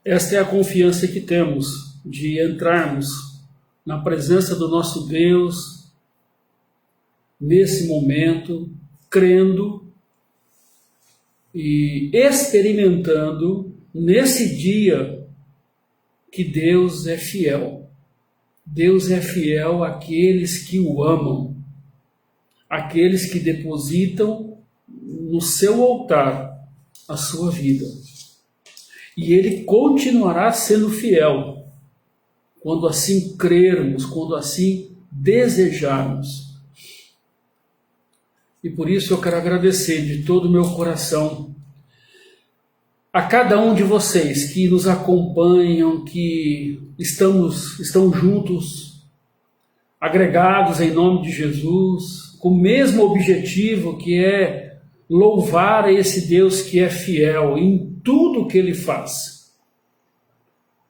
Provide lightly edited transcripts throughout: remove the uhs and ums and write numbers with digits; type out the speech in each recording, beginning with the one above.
Esta é a confiança que temos de entrarmos na presença do nosso Deus nesse momento, crendo e experimentando nesse dia que Deus é fiel. Deus é fiel àqueles que o amam, àqueles que depositam no seu altar a sua vida. E Ele continuará sendo fiel quando assim crermos, quando assim desejarmos. E por isso eu quero agradecer de todo o meu coração a cada um de vocês que nos acompanham, que estão juntos, agregados em nome de Jesus, com o mesmo objetivo, que é louvar esse Deus que é fiel em tudo que Ele faz.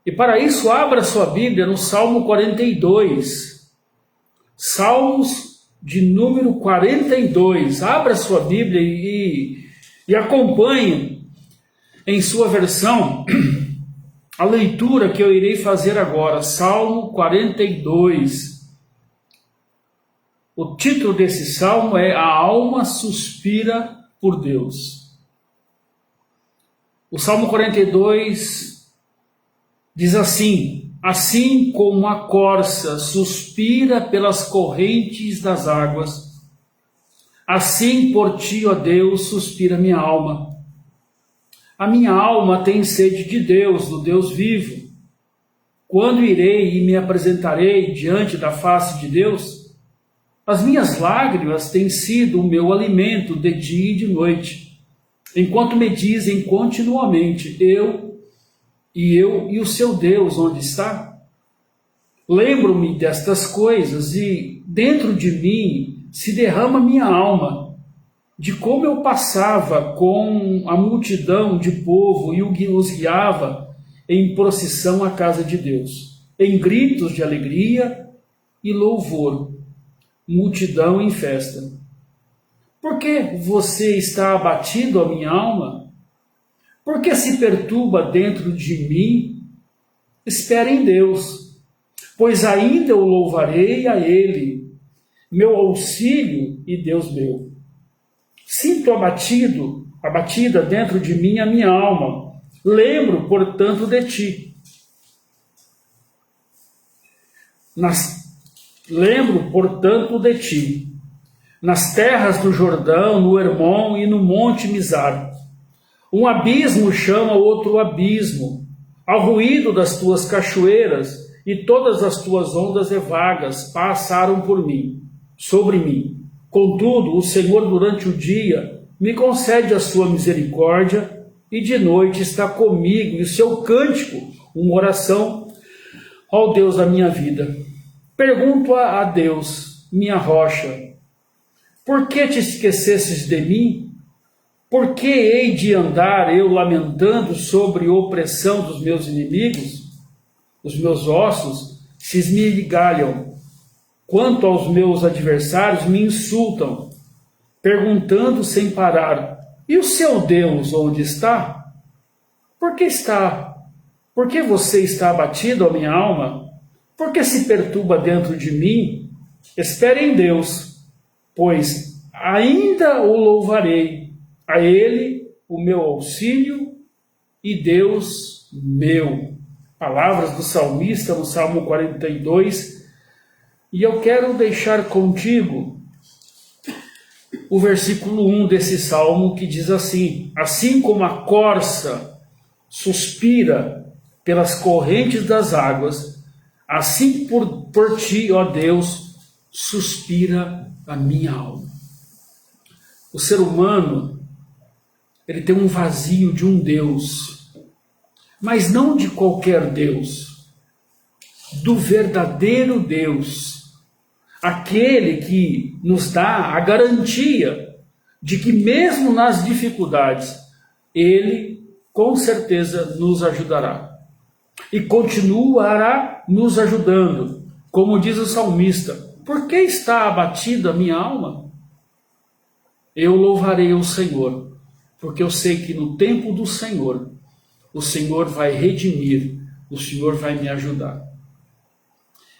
E para isso, abra sua Bíblia no Salmo 42. Salmos de número 42. Abra sua Bíblia e acompanhe em sua versão a leitura que eu irei fazer agora. Salmo 42. O título desse salmo é A Alma Suspira por Deus. O Salmo 42 diz assim: assim como a corça suspira pelas correntes das águas, assim por ti, ó Deus, suspira minha alma. A minha alma tem sede de Deus, do Deus vivo. Quando irei e me apresentarei diante da face de Deus? As minhas lágrimas têm sido o meu alimento de dia e de noite, enquanto me dizem continuamente: eu e o seu Deus, onde está? Lembro-me destas coisas e dentro de mim se derrama minha alma, de como eu passava com a multidão de povo e os guiava em procissão à casa de Deus, em gritos de alegria e louvor, multidão em festa. Por que você está abatido, a minha alma? Por que se perturba dentro de mim? Espere em Deus, pois ainda eu louvarei a Ele, meu auxílio e Deus meu. Sinto abatida dentro de mim a minha alma. Lembro, portanto, de ti. Lembro, portanto, de ti. Nas terras do Jordão, no Hermon e no Monte Mizar. Um abismo chama outro abismo. Ao ruído das tuas cachoeiras e todas as tuas ondas vagas passaram por mim, sobre mim. Contudo, o Senhor durante o dia me concede a sua misericórdia e de noite está comigo, e o seu cântico, uma oração ao Deus da minha vida. Pergunto a Deus, minha rocha: por que te esquecesses de mim? Por que hei de andar eu lamentando sobre a opressão dos meus inimigos? Os meus ossos se esmigalham. Quanto aos meus adversários, me insultam, perguntando sem parar: e o seu Deus onde está? Por que você está abatido, a minha alma? Por que se perturba dentro de mim? Espere em Deus, pois ainda o louvarei, a Ele o meu auxílio e Deus meu. Palavras do salmista no Salmo 42. E eu quero deixar contigo o versículo 1 desse salmo, que diz assim: assim como a corça suspira pelas correntes das águas, assim por ti, ó Deus, suspira a minha alma. O ser humano, ele tem um vazio de um Deus, mas não de qualquer Deus, do verdadeiro Deus, aquele que nos dá a garantia de que mesmo nas dificuldades, Ele com certeza nos ajudará. E continuará nos ajudando. Como diz o salmista: por que está abatida a minha alma? Eu louvarei o Senhor, porque eu sei que no tempo do Senhor, o Senhor vai redimir, o Senhor vai me ajudar.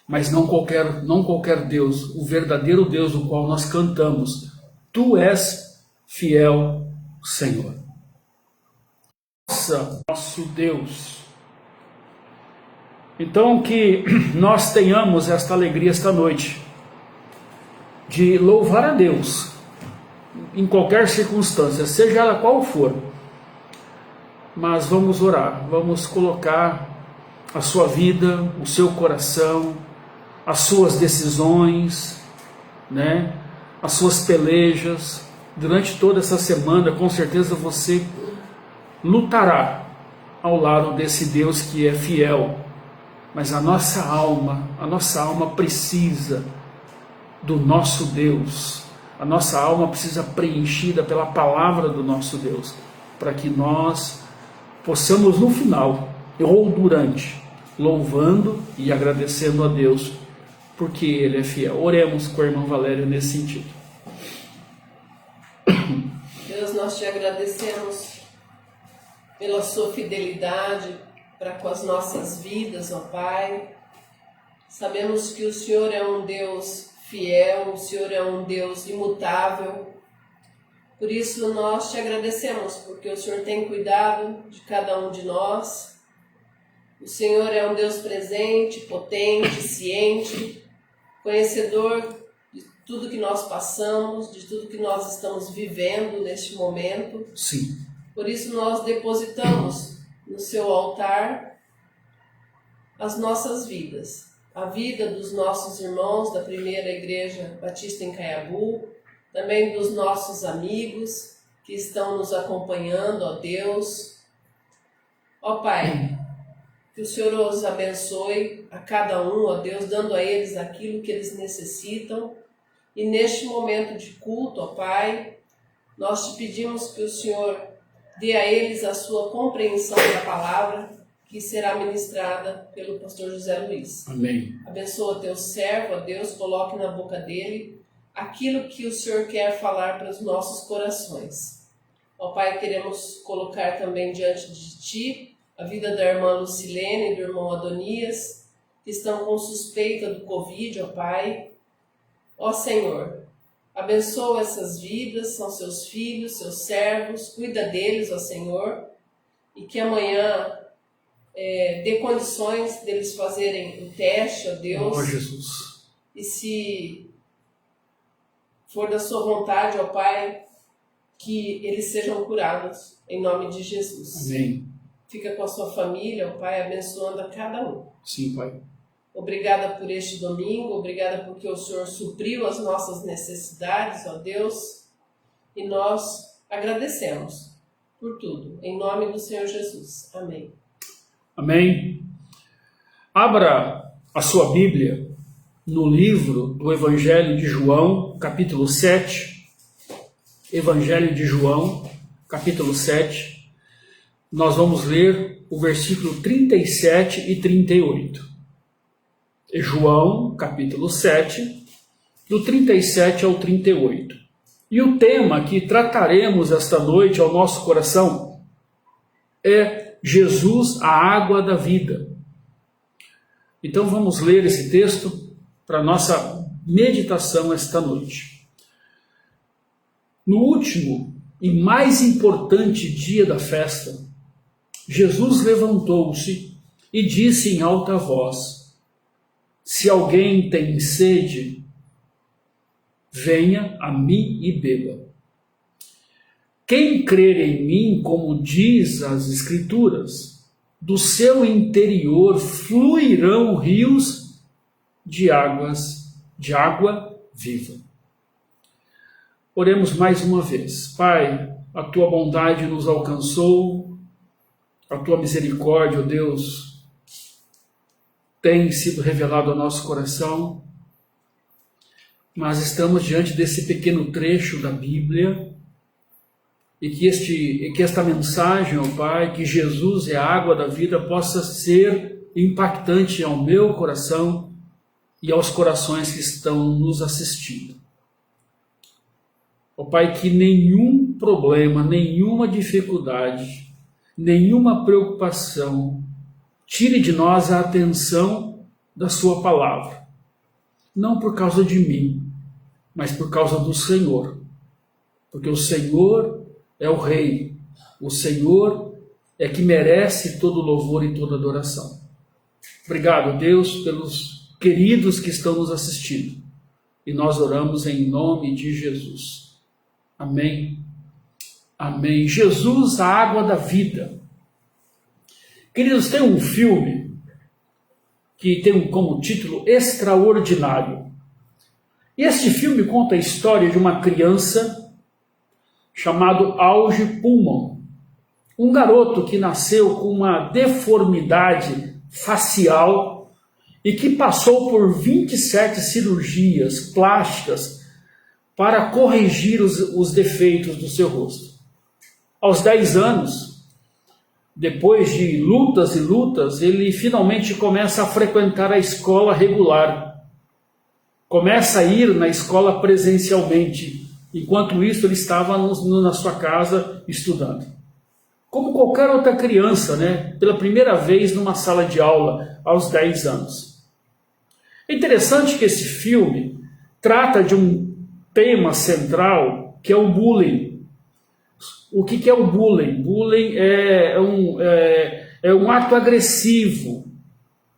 Mas não qualquer Deus, o verdadeiro Deus do qual nós cantamos. Tu és fiel, Senhor. Nosso Deus. Então que nós tenhamos esta alegria esta noite, de louvar a Deus, em qualquer circunstância, seja ela qual for. Mas vamos orar, vamos colocar a sua vida, o seu coração, as suas decisões, né? As suas pelejas. Durante toda essa semana, com certeza você lutará ao lado desse Deus que é fiel. Mas a nossa alma precisa do nosso Deus. A nossa alma precisa preenchida pela palavra do nosso Deus, para que nós possamos no final, ou durante, louvando e agradecendo a Deus, porque Ele é fiel. Oremos com a irmã Valéria nesse sentido. Deus, nós te agradecemos pela sua fidelidade para com as nossas vidas, ó Pai. Sabemos que o Senhor é um Deus fiel, o Senhor é um Deus imutável. Por isso nós te agradecemos, porque o Senhor tem cuidado de cada um de nós. O Senhor é um Deus presente, potente, ciente, conhecedor de tudo que nós passamos, de tudo que nós estamos vivendo neste momento. Sim. Por isso nós depositamos no seu altar as nossas vidas, a vida dos nossos irmãos da primeira igreja batista em Caiabu, também dos nossos amigos que estão nos acompanhando, ó Deus. Ó Pai, que o Senhor os abençoe a cada um, ó Deus, dando a eles aquilo que eles necessitam. E neste momento de culto, ó Pai, nós te pedimos que o Senhor dê a eles a sua compreensão da palavra que será ministrada pelo pastor José Luiz. Amém. Abençoa teu servo, ó Deus, coloque na boca dele aquilo que o Senhor quer falar para os nossos corações. Ó Pai, queremos colocar também diante de Ti a vida da irmã Lucilene e do irmão Adonias, que estão com suspeita do Covid, ó Pai. Ó Senhor, abençoa essas vidas, são seus filhos, seus servos, cuida deles, ó Senhor, e que amanhã dê condições deles fazerem o teste, ó Deus. Ó Jesus. E se for da sua vontade, ó Pai, que eles sejam curados, em nome de Jesus. Amém. Fica com a sua família, ó Pai, abençoando a cada um. Sim, Pai. Obrigada por este domingo, obrigada porque o Senhor supriu as nossas necessidades, ó Deus, e nós agradecemos por tudo, em nome do Senhor Jesus. Amém. Amém. Abra a sua Bíblia no livro do Evangelho de João, capítulo 7. Evangelho de João, capítulo 7. Nós vamos ler o versículo 37 e 38. João, capítulo 7, do 37 ao 38. E o tema que trataremos esta noite ao nosso coração é Jesus, a água da vida. Então vamos ler esse texto para nossa meditação esta noite. No último e mais importante dia da festa, Jesus levantou-se e disse em alta voz: se alguém tem sede, venha a mim e beba. Quem crer em mim, como diz as Escrituras, do seu interior fluirão rios de água viva. Oremos mais uma vez. Pai, a tua bondade nos alcançou, a tua misericórdia, ó Deus, tem sido revelado ao nosso coração, mas estamos diante desse pequeno trecho da Bíblia, e que esta mensagem, ó Pai, que Jesus é a água da vida, possa ser impactante ao meu coração e aos corações que estão nos assistindo. Ó Pai, que nenhum problema, nenhuma dificuldade, nenhuma preocupação tire de nós a atenção da sua palavra. Não por causa de mim, mas por causa do Senhor. Porque o Senhor é o Rei. O Senhor é que merece todo louvor e toda adoração. Obrigado, Deus, pelos queridos que estão nos assistindo. E nós oramos em nome de Jesus. Amém. Amém. Jesus, a água da vida. Queridos, tem um filme que tem como título Extraordinário. E este filme conta a história de uma criança chamado Auge Pullman. Um garoto que nasceu com uma deformidade facial e que passou por 27 cirurgias plásticas para corrigir os defeitos do seu rosto. Aos 10 anos, depois de lutas e lutas, ele finalmente começa a frequentar a escola regular. Começa a ir na escola presencialmente. Enquanto isso, ele estava na sua casa estudando. Como qualquer outra criança, né? Pela primeira vez numa sala de aula, aos 10 anos. É interessante que esse filme trata de um tema central, que é o bullying. O que é o bullying? Bullying é um ato agressivo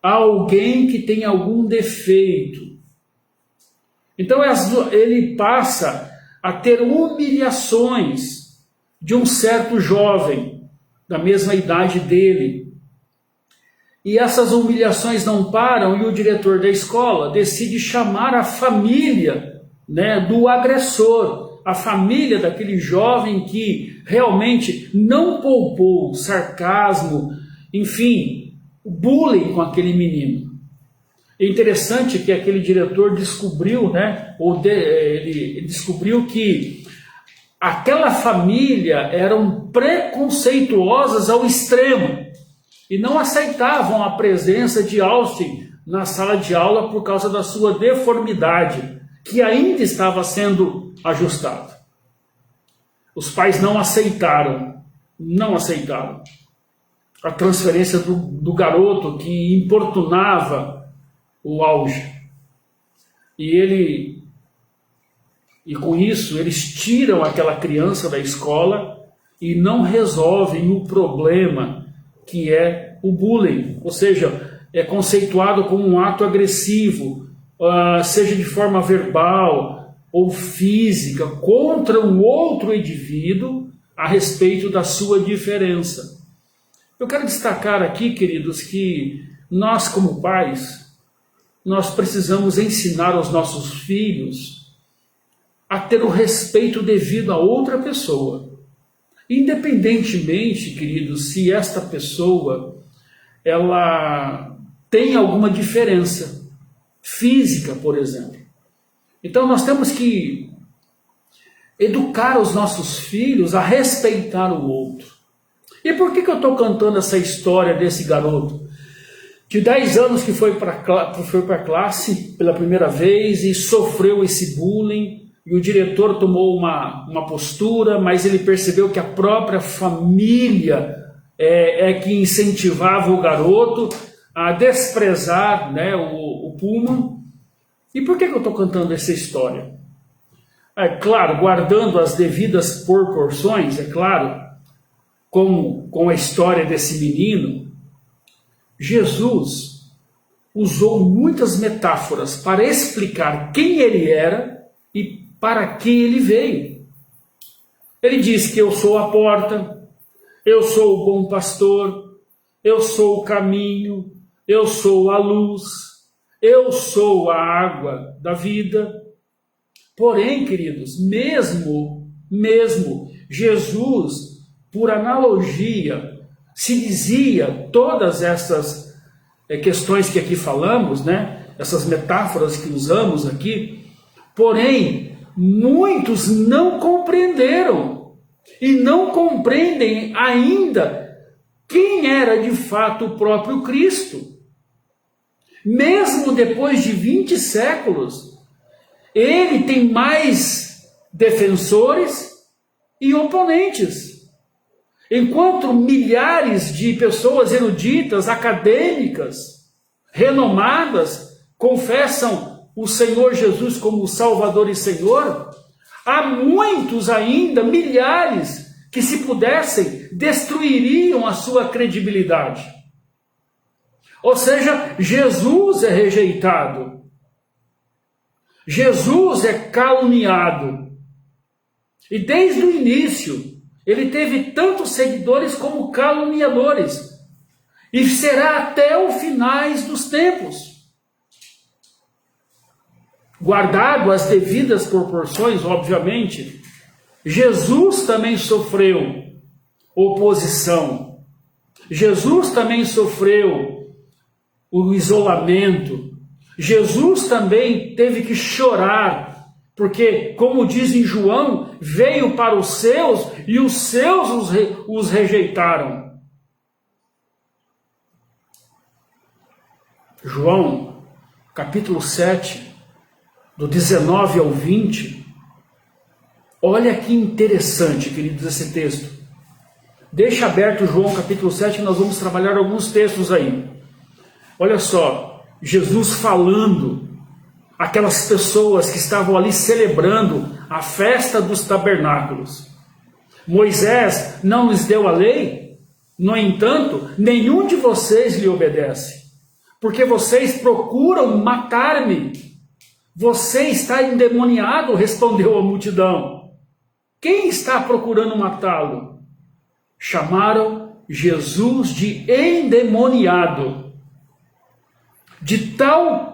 a alguém que tem algum defeito. Então ele passa a ter humilhações de um certo jovem, da mesma idade dele. E essas humilhações não param e o diretor da escola decide chamar a família, né, do agressor, a família daquele jovem que realmente não poupou sarcasmo, enfim, bullying com aquele menino. É interessante que aquele diretor descobriu, né, ele descobriu que aquela família eram preconceituosas ao extremo e não aceitavam a presença de Austin na sala de aula por causa da sua deformidade, que ainda estava sendo ajustada. Os pais não aceitaram a transferência do garoto que importunava o Auge. E com isso, eles tiram aquela criança da escola e não resolvem o problema que é o bullying. Ou seja, é conceituado como um ato agressivo, seja de forma verbal ou física, contra um outro indivíduo a respeito da sua diferença. Eu quero destacar aqui, queridos, que nós como pais, nós precisamos ensinar aos nossos filhos a ter o respeito devido a outra pessoa. Independentemente, queridos, se esta pessoa ela tem alguma diferença física, por exemplo. Então nós temos que educar os nossos filhos a respeitar o outro. E por que eu estou cantando essa história desse garoto? De 10 anos que foi para a classe pela primeira vez e sofreu esse bullying. E o diretor tomou uma postura, mas ele percebeu que a própria família é que incentivava o garoto a desprezar, né, o Pullman. E por que eu estou cantando essa história? É claro, guardando as devidas proporções, é claro, com a história desse menino, Jesus usou muitas metáforas para explicar quem ele era e para que ele veio. Ele diz que eu sou a porta, eu sou o bom pastor, eu sou o caminho, eu sou a luz, eu sou a água da vida. Porém, queridos, mesmo Jesus, por analogia, se dizia todas essas questões que aqui falamos, né? Essas metáforas que usamos aqui, porém, muitos não compreenderam e não compreendem ainda quem era de fato o próprio Cristo. Mesmo depois de 20 séculos, ele tem mais defensores e oponentes. Enquanto milhares de pessoas eruditas, acadêmicas, renomadas, confessam o Senhor Jesus como Salvador e Senhor, há muitos ainda, milhares, que se pudessem, destruiriam a sua credibilidade. Ou seja, Jesus é rejeitado. Jesus é caluniado. E desde o início, ele teve tantos seguidores como caluniadores. E será até o finais dos tempos. Guardado as devidas proporções, obviamente, Jesus também sofreu oposição. Jesus também sofreu o isolamento. Jesus também teve que chorar. Porque, como diz em João, veio para os seus e os seus os rejeitaram. João, capítulo 7, do 19 ao 20. Olha que interessante, queridos, esse texto. Deixa aberto João, capítulo 7, nós vamos trabalhar alguns textos aí. Olha só, Jesus falando, aquelas pessoas que estavam ali celebrando a festa dos tabernáculos. Moisés não lhes deu a lei? No entanto, nenhum de vocês lhe obedece, porque vocês procuram matar-me. Você está endemoniado, respondeu a multidão. Quem está procurando matá-lo? Chamaram Jesus de endemoniado. De tal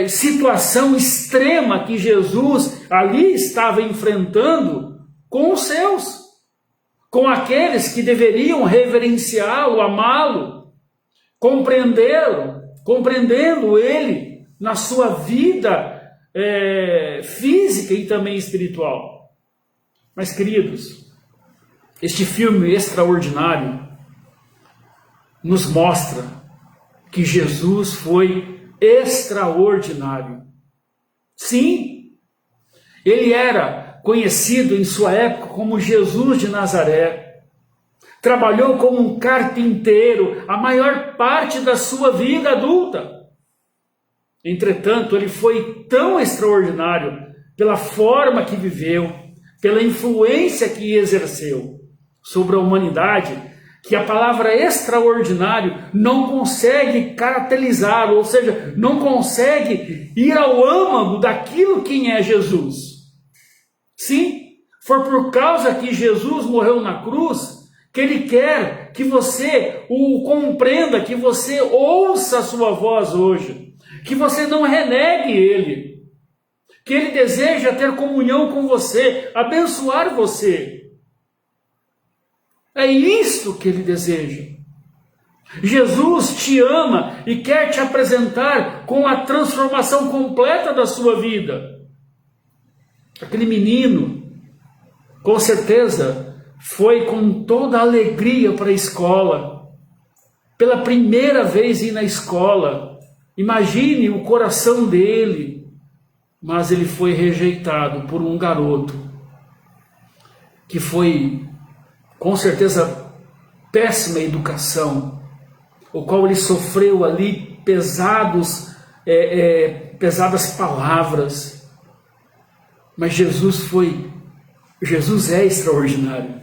situação extrema que Jesus ali estava enfrentando com os seus, com aqueles que deveriam reverenciá-lo, amá-lo, compreendendo ele na sua vida física e também espiritual. Mas, queridos, este filme extraordinário nos mostra que Jesus foi extraordinário. Sim, ele era conhecido em sua época como Jesus de Nazaré. Trabalhou como um carpinteiro a maior parte da sua vida adulta. Entretanto, ele foi tão extraordinário pela forma que viveu, pela influência que exerceu sobre a humanidade, que a palavra extraordinário não consegue caracterizar, ou seja, não consegue ir ao âmago daquilo quem é Jesus. Sim, foi por causa que Jesus morreu na cruz, que ele quer que você o compreenda, que você ouça a sua voz hoje, que você não renegue ele, que ele deseja ter comunhão com você, abençoar você. É isto que ele deseja. Jesus te ama e quer te apresentar com a transformação completa da sua vida. Aquele menino, com certeza, foi com toda a alegria para a escola. Pela primeira vez ir na escola. Imagine o coração dele. Mas ele foi rejeitado por um garoto que foi, com certeza, péssima educação, o qual ele sofreu ali pesadas palavras. Mas Jesus é extraordinário.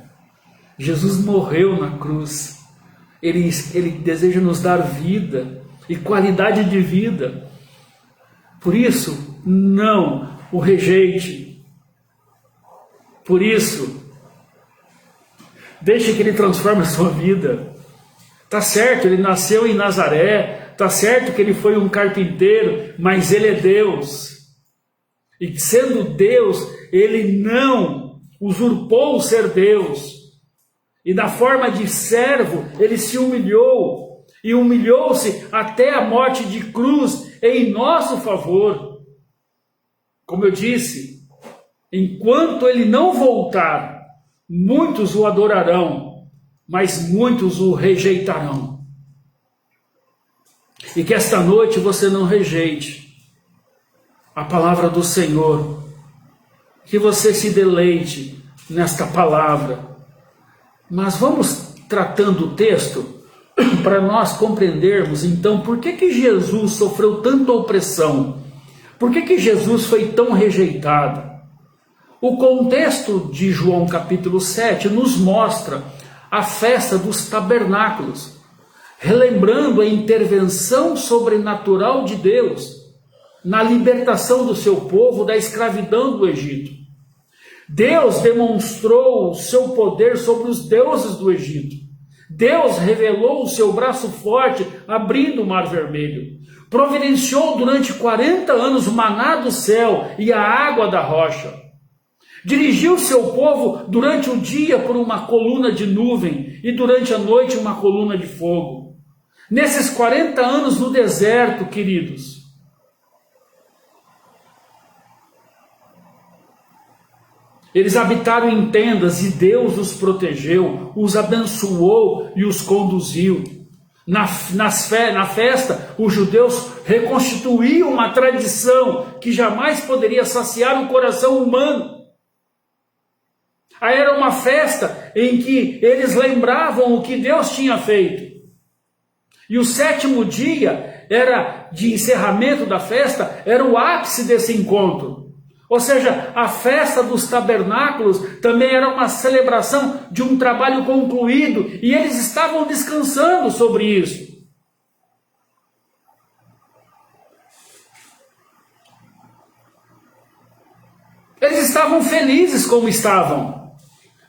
Jesus morreu na cruz. Ele deseja nos dar vida e qualidade de vida. Por isso, não o rejeite. Por isso, deixe que ele transforme a sua vida. Tá certo, ele nasceu em Nazaré, tá certo que ele foi um carpinteiro, mas ele é Deus. E sendo Deus, ele não usurpou ser Deus. E na forma de servo, ele se humilhou. E humilhou-se até a morte de cruz em nosso favor. Como eu disse, enquanto ele não voltar, muitos o adorarão, mas muitos o rejeitarão. E que esta noite você não rejeite a palavra do Senhor, que você se deleite nesta palavra, Mas vamos tratando o texto para nós compreendermos então por que Jesus sofreu tanta opressão, por que Jesus foi tão rejeitado. O contexto de João capítulo 7 nos mostra a festa dos tabernáculos, relembrando a intervenção sobrenatural de Deus na libertação do seu povo da escravidão do Egito. Deus demonstrou o seu poder sobre os deuses do Egito. Deus revelou o seu braço forte, abrindo o Mar Vermelho. Providenciou durante 40 anos o maná do céu e a água da rocha. Dirigiu seu povo durante o dia por uma coluna de nuvem e durante a noite uma coluna de fogo. Nesses 40 anos no deserto, queridos, eles habitaram em tendas e Deus os protegeu, os abençoou e os conduziu. Na festa, os judeus reconstituíam uma tradição que jamais poderia saciar o coração humano. Era uma festa em que eles lembravam o que Deus tinha feito. E o 7º dia era de encerramento da festa, era o ápice desse encontro. Ou seja, a festa dos tabernáculos também era uma celebração de um trabalho concluído, e eles estavam descansando sobre isso. Eles estavam felizes como estavam.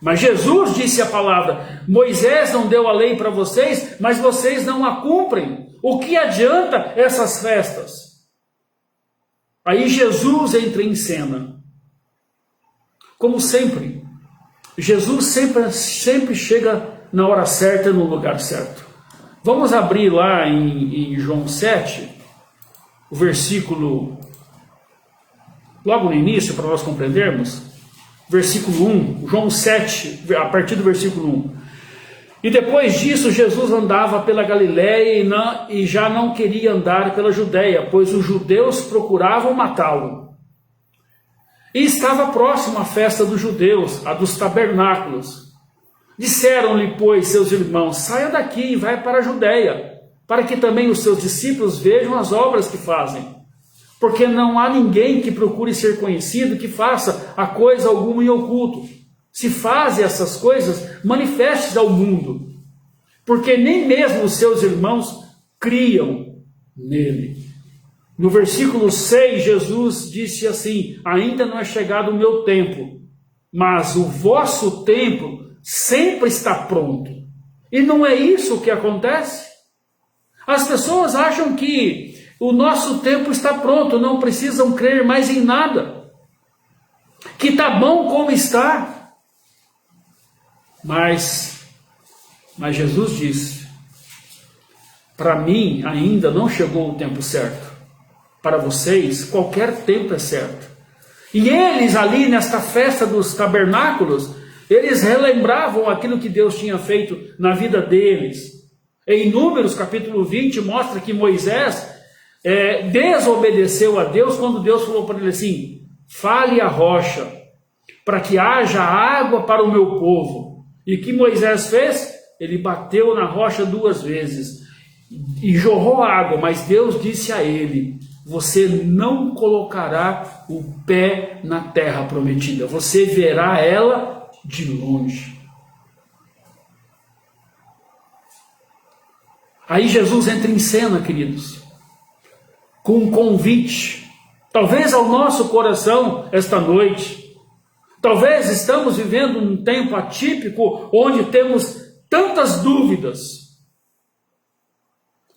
Mas Jesus disse a palavra: Moisés não deu a lei para vocês, mas vocês não a cumprem. O que adianta essas festas? Aí Jesus entra em cena. Como sempre, Jesus sempre chega na hora certa e no lugar certo. Vamos abrir lá em João 7, o versículo, logo no início, para nós compreendermos. Versículo 1, João 7, a partir do versículo 1. E depois disso, Jesus andava pela Galiléia e já não queria andar pela Judéia, pois os judeus procuravam matá-lo. E estava próximo a festa dos judeus, a dos tabernáculos. Disseram-lhe, pois, seus irmãos: saia daqui e vai para a Judéia, para que também os seus discípulos vejam as obras que fazem. Porque não há ninguém que procure ser conhecido que faça a coisa alguma em oculto. Se faz essas coisas, manifeste-se ao mundo. Porque nem mesmo os seus irmãos criam nele. No versículo 6, Jesus disse assim: ainda não é chegado o meu tempo, mas o vosso tempo sempre está pronto. E não é isso o que acontece? As pessoas acham que o nosso tempo está pronto, não precisam crer mais em nada, que está bom como está. Mas Jesus disse: para mim ainda não chegou o tempo certo. Para vocês, qualquer tempo é certo. E eles ali nesta festa dos tabernáculos, eles relembravam aquilo que Deus tinha feito na vida deles. Em Números capítulo 20 mostra que Moisés desobedeceu a Deus quando Deus falou para ele assim: fale a rocha para que haja água para o meu povo. E o que Moisés fez? Ele bateu na rocha 2 vezes e jorrou água, mas Deus disse a ele: você não colocará o pé na terra prometida, você verá ela de longe. Aí Jesus entra em cena, queridos, com um convite, talvez ao nosso coração esta noite. Talvez estamos vivendo um tempo atípico, onde temos tantas dúvidas.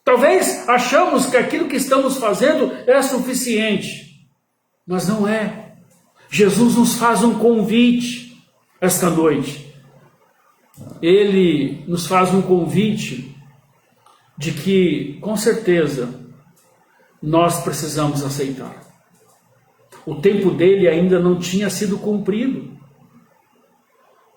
Talvez achamos que aquilo que estamos fazendo é suficiente, mas não é. Jesus nos faz um convite esta noite. Ele nos faz um convite de que, com certeza, nós precisamos aceitar. O tempo dele ainda não tinha sido cumprido.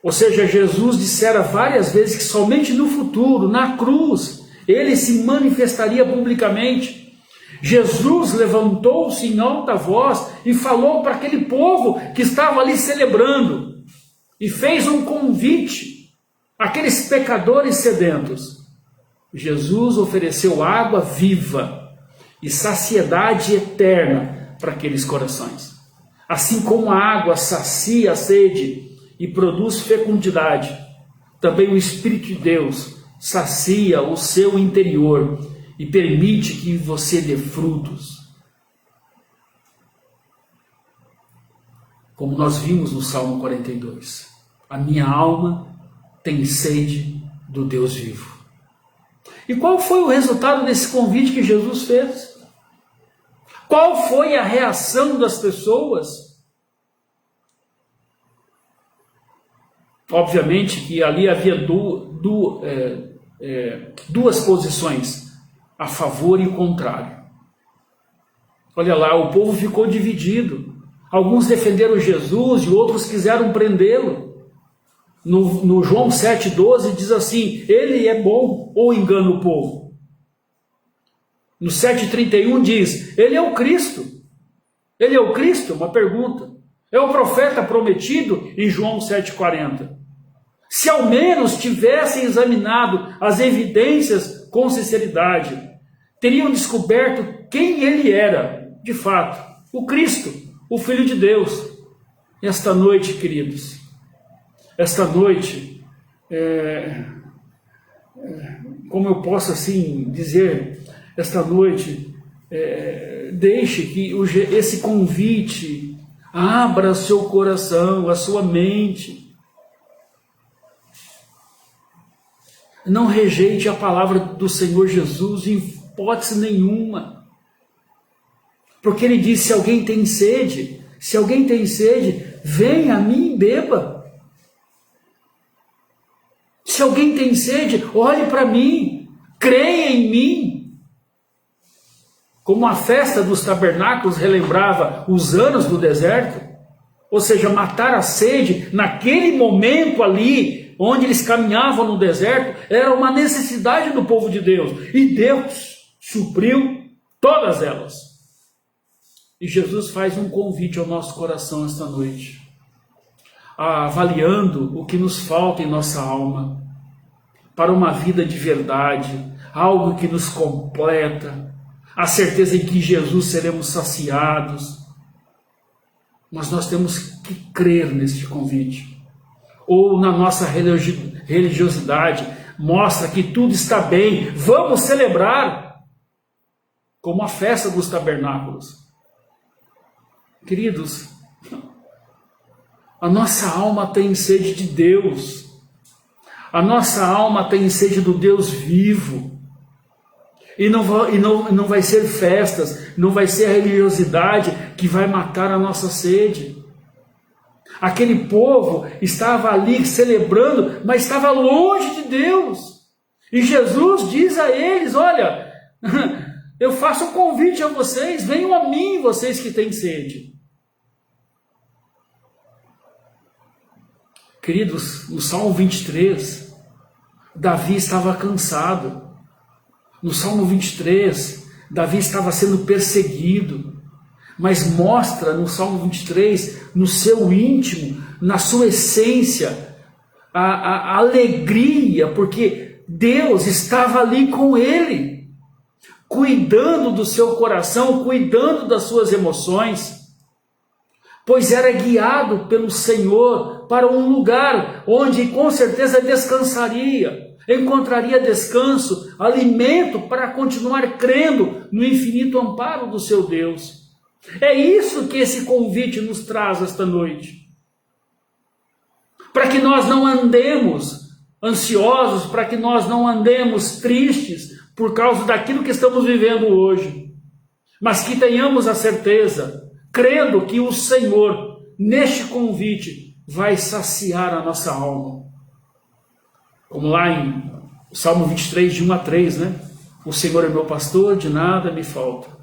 Ou seja, Jesus dissera várias vezes que somente no futuro, na cruz, ele se manifestaria publicamente. Jesus levantou-se em alta voz e falou para aquele povo que estava ali celebrando, e fez um convite. aqueles pecadores sedentos, Jesus ofereceu água viva e saciedade eterna para aqueles corações. Assim como a água sacia a sede e produz fecundidade, também o Espírito de Deus sacia o seu interior e permite que você dê frutos. Como nós vimos no Salmo 42, a minha alma tem sede do Deus vivo. E qual foi o resultado desse convite que Jesus fez? Qual foi a reação das pessoas? Obviamente que ali havia duas posições, a favor e contrário. Olha lá, o povo ficou dividido. Alguns defenderam Jesus e outros quiseram prendê-lo. No João 7,12 diz assim, ele é bom ou engana o povo? No 7,31 diz, ele é o Cristo. Ele é o Cristo? Uma pergunta. É o profeta prometido em João 7,40. Se ao menos tivessem examinado as evidências com sinceridade, teriam descoberto quem ele era, de fato, o Cristo, o Filho de Deus. E esta noite, queridos, esta noite, como eu posso assim dizer, esta noite, deixe que esse convite abra seu coração, a sua mente. Não rejeite a palavra do Senhor Jesus em hipótese nenhuma. Porque ele disse, se alguém tem sede, venha a mim e beba. Se alguém tem sede, olhe para mim, creia em mim. Como a festa dos tabernáculos relembrava os anos do deserto, ou seja, matar a sede naquele momento ali, onde eles caminhavam no deserto, era uma necessidade do povo de Deus. E Deus supriu todas elas. E Jesus faz um convite ao nosso coração esta noite, avaliando o que nos falta em nossa alma, para uma vida de verdade, algo que nos completa, a certeza em que Jesus seremos saciados. Mas nós temos que crer neste convite. Ou na nossa religiosidade, mostra que tudo está bem, vamos celebrar, como a festa dos tabernáculos. Queridos, a nossa alma tem sede de Deus, a nossa alma tem sede do Deus vivo, e não vai ser festas, não vai ser a religiosidade que vai matar a nossa sede. Aquele povo estava ali celebrando, mas estava longe de Deus. E Jesus diz a eles, olha, eu faço um convite a vocês, venham a mim, vocês que têm sede. Queridos, no Salmo 23, Davi estava cansado. No Salmo 23, Davi estava sendo perseguido. Mas mostra no Salmo 23, no seu íntimo, na sua essência, a alegria, porque Deus estava ali com ele, cuidando do seu coração, cuidando das suas emoções, pois era guiado pelo Senhor para um lugar onde com certeza descansaria, encontraria descanso, alimento para continuar crendo no infinito amparo do seu Deus. É isso que esse convite nos traz esta noite. Para que nós não andemos ansiosos, para que nós não andemos tristes por causa daquilo que estamos vivendo hoje, mas que tenhamos a certeza, crendo que o Senhor, neste convite, vai saciar a nossa alma. Como lá em Salmo 23, de 1 a 3, né? O Senhor é meu pastor, de nada me falta.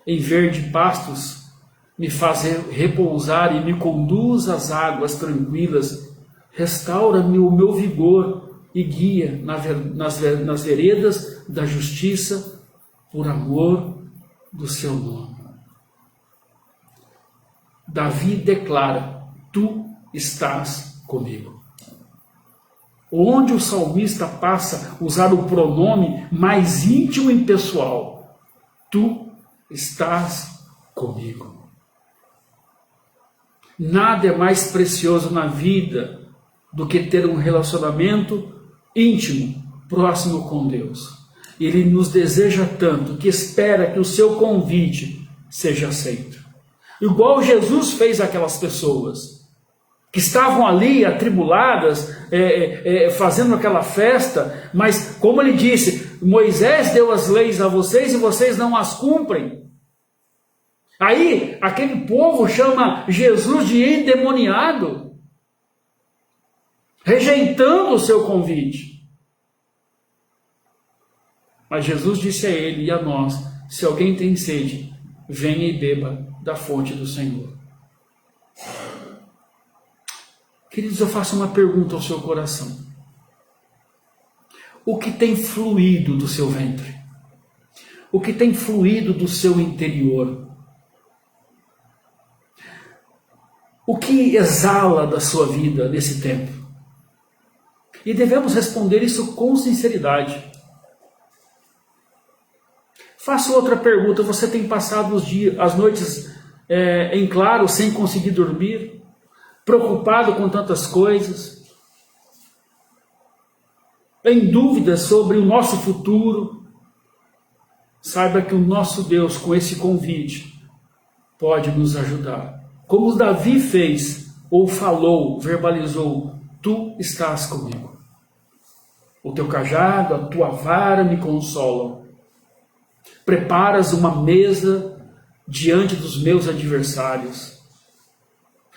Em verde pastos me faz repousar e me conduz às águas tranquilas. Restaura-me o meu vigor e guia nas veredas da justiça por amor do seu nome. Davi declara, tu estás comigo. onde o salmista passa a usar o pronome mais íntimo e pessoal. Tu estás comigo. Nada é mais precioso na vida do que ter um relacionamento íntimo, próximo com Deus. Ele nos deseja tanto que espera que o seu convite seja aceito. Igual Jesus fez aquelas pessoas que estavam ali atribuladas, fazendo aquela festa, mas como ele disse, Moisés deu as leis a vocês e vocês não as cumprem. Aí aquele povo chama Jesus de endemoniado, rejeitando o seu convite. Mas Jesus disse a ele e a nós: se alguém tem sede, venha e beba da fonte do Senhor. Queridos, eu faço uma pergunta ao seu coração. O que tem fluído do seu ventre? O que tem fluído do seu interior? O que exala da sua vida nesse tempo? E devemos responder isso com sinceridade. Faço outra pergunta. Você tem passado as noites em claro, sem conseguir dormir? Preocupado com tantas coisas? Em dúvida sobre o nosso futuro? Saiba que o nosso Deus, com esse convite, pode nos ajudar. Como Davi fez, ou falou, verbalizou: tu estás comigo. O teu cajado, a tua vara me consolam. Preparas uma mesa diante dos meus adversários.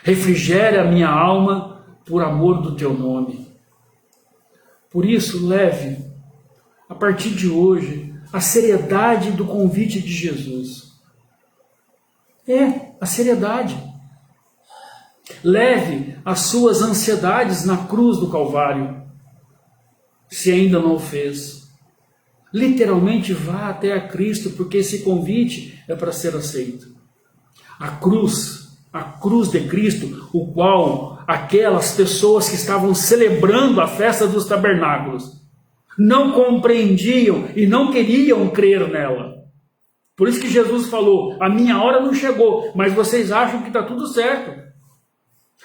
Refrigera a minha alma por amor do teu nome. Por isso, leve, a partir de hoje, a seriedade do convite de Jesus. A seriedade. Leve as suas ansiedades na cruz do Calvário, se ainda não o fez. Literalmente vá até a Cristo, porque esse convite é para ser aceito. A cruz de Cristo, o qual aquelas pessoas que estavam celebrando a festa dos tabernáculos não compreendiam e não queriam crer nela. Por isso que Jesus falou: a minha hora não chegou, mas vocês acham que está tudo certo.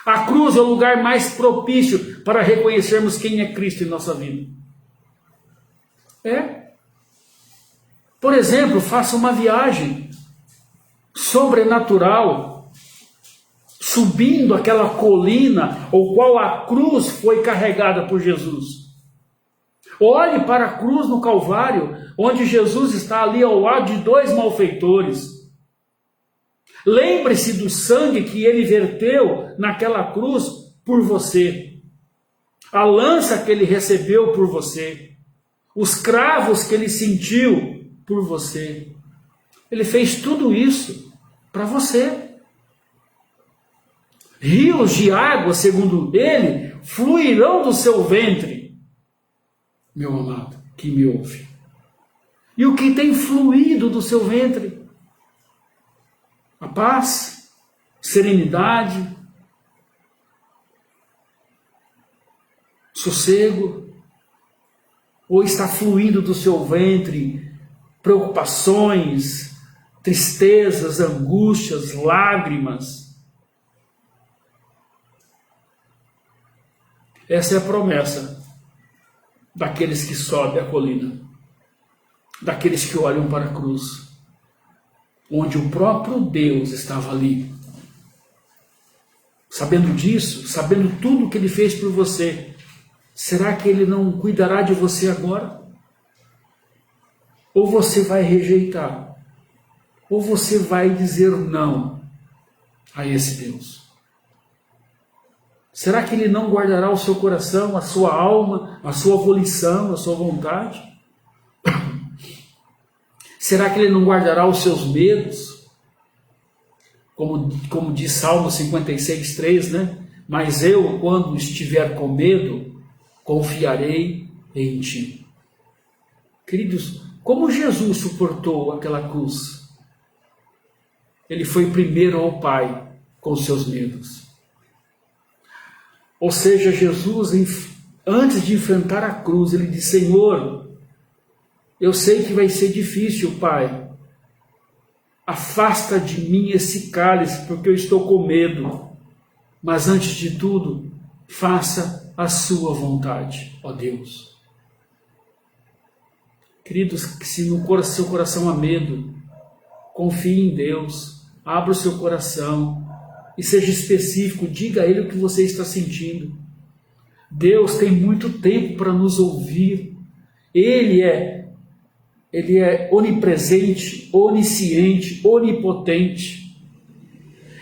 A cruz é o lugar mais propício para reconhecermos quem é Cristo em nossa vida. Por exemplo, faça uma viagem sobrenatural, subindo aquela colina, ou qual a cruz foi carregada por Jesus. Olhe para a cruz no Calvário, onde Jesus está ali ao lado de dois malfeitores. Lembre-se do sangue que ele verteu naquela cruz por você. A lança que ele recebeu por você. Os cravos que ele sentiu por você. Ele fez tudo isso para você. Rios de água, segundo ele, fluirão do seu ventre, meu amado, que me ouve. E o que tem fluído do seu ventre? A paz, serenidade, sossego, ou está fluindo do seu ventre preocupações, tristezas, angústias, lágrimas? Essa é a promessa daqueles que sobem a colina, daqueles que olham para a cruz, onde o próprio Deus estava ali. Sabendo disso, sabendo tudo que ele fez por você, será que ele não cuidará de você agora? Ou você vai rejeitar? Ou você vai dizer não a esse Deus? Será que ele não guardará o seu coração, a sua alma, a sua volição, a sua vontade? Será que ele não guardará os seus medos? Como diz Salmo 56:3, né? Mas eu, quando estiver com medo, confiarei em ti. Queridos, como Jesus suportou aquela cruz? Ele foi primeiro ao Pai com seus medos. Ou seja, Jesus antes de enfrentar a cruz, ele diz: Senhor, eu sei que vai ser difícil, Pai. Afasta de mim esse cálice, porque eu estou com medo. Mas antes de tudo, faça a sua vontade, ó Deus. Queridos, que se no seu coração há medo, confie em Deus, abra o seu coração e seja específico, diga a Ele o que você está sentindo. Deus tem muito tempo para nos ouvir. Ele é onipresente, onisciente, onipotente.